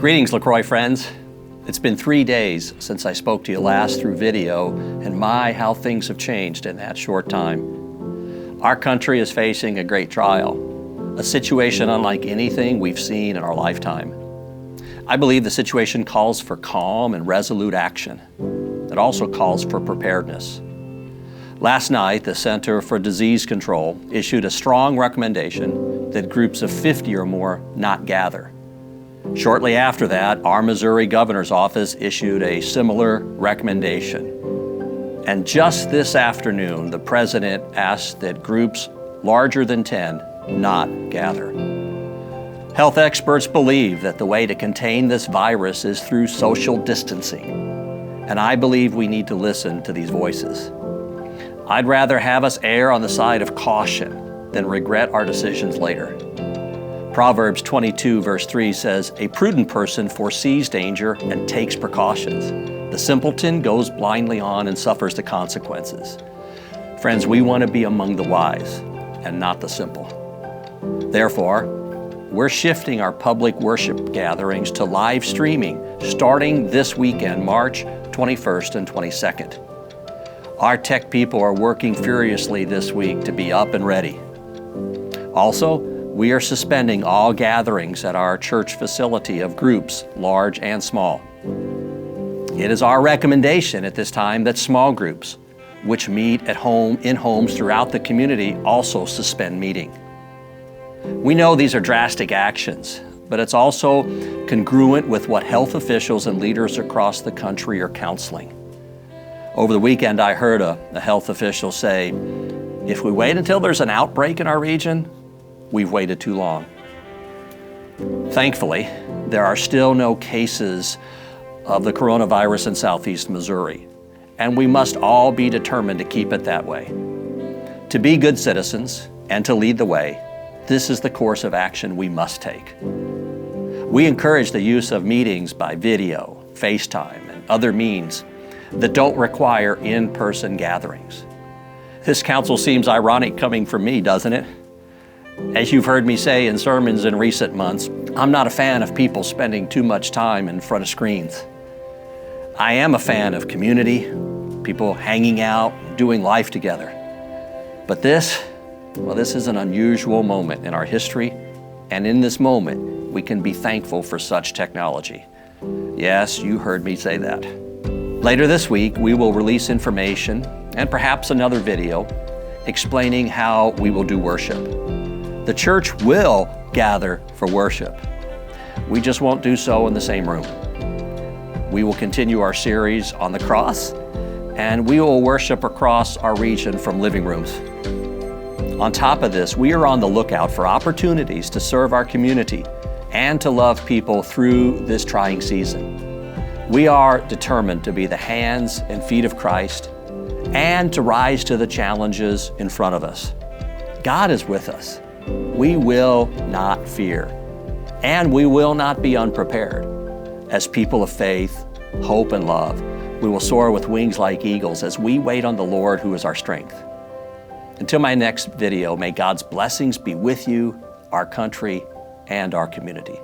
Greetings, LaCroix friends. It's been 3 days since I spoke to you last through video, and my, how things have changed in that short time. Our country is facing a great trial, a situation unlike anything we've seen in our lifetime. I believe the situation calls for calm and resolute action. It also calls for preparedness. Last night, the Center for Disease Control issued a strong recommendation that groups of 50 or more not gather. Shortly after that, our Missouri governor's office issued a similar recommendation. And just this afternoon, the president asked that groups larger than 10 not gather. Health experts believe that the way to contain this virus is through social distancing. And I believe we need to listen to these voices. I'd rather have us err on the side of caution than regret our decisions later. Proverbs 22 verse 3 says, "A prudent person foresees danger and takes precautions. The simpleton goes blindly on and suffers the consequences." Friends, we want to be among the wise and not the simple. Therefore, we're shifting our public worship gatherings to live streaming starting this weekend, March 21st and 22nd. Our tech people are working furiously this week to be up and ready. Also, we are suspending all gatherings at our church facility of groups, large and small. It is our recommendation at this time that small groups, which meet at home in homes throughout the community, also suspend meeting. We know these are drastic actions, but it's also congruent with what health officials and leaders across the country are counseling. Over the weekend, I heard a health official say, "If we wait until there's an outbreak in our region, we've waited too long." Thankfully, there are still no cases of the coronavirus in southeast Missouri, and we must all be determined to keep it that way. To be good citizens and to lead the way, this is the course of action we must take. We encourage the use of meetings by video, FaceTime, and other means that don't require in-person gatherings. This counsel seems ironic coming from me, doesn't it? As you've heard me say in sermons in recent months, I'm not a fan of people spending too much time in front of screens. I am a fan of community, people hanging out, doing life together. But this is an unusual moment in our history, and in this moment, we can be thankful for such technology. Yes, you heard me say that. Later this week, we will release information and perhaps another video explaining how we will do worship. The church will gather for worship. We just won't do so in the same room. We will continue our series on the cross, and we will worship across our region from living rooms. On top of this, we are on the lookout for opportunities to serve our community and to love people through this trying season. We are determined to be the hands and feet of Christ and to rise to the challenges in front of us. God is with us. We will not fear, and we will not be unprepared. As people of faith, hope, and love, we will soar with wings like eagles as we wait on the Lord who is our strength. Until my next video, may God's blessings be with you, our country, and our community.